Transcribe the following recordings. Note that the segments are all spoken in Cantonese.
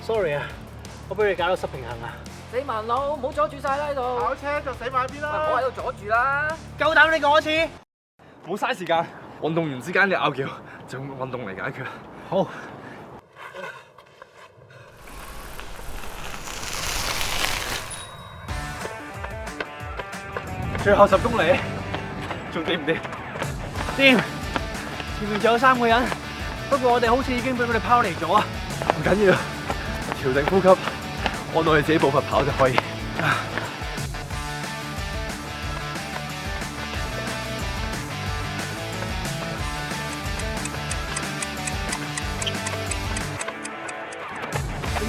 sorry 啊，我俾你搞到失平衡啊！死盲佬，唔好阻住晒啦喺度。跑車就死埋一邊啦！唔好喺度阻住啦！夠膽你講一次？唔好嘥時間，運動員之間嘅拗撬就用運動嚟解決。好。最後10公里，仲掂唔掂？掂，前面仲有3個人，不過我哋好似已經俾佢哋拋離咗啊！唔緊要，調整呼吸，按我哋自己步伐跑就可以。點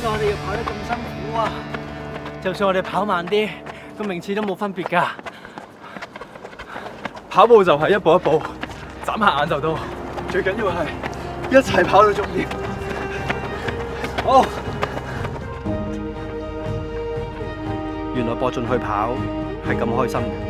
解我哋要跑得咁辛苦啊？就算我哋跑慢啲，個名次都冇分別㗎。跑步就係一步一步，眨下眼就到。最緊要係一齊跑到終點。好，原來播進去跑係咁開心嘅。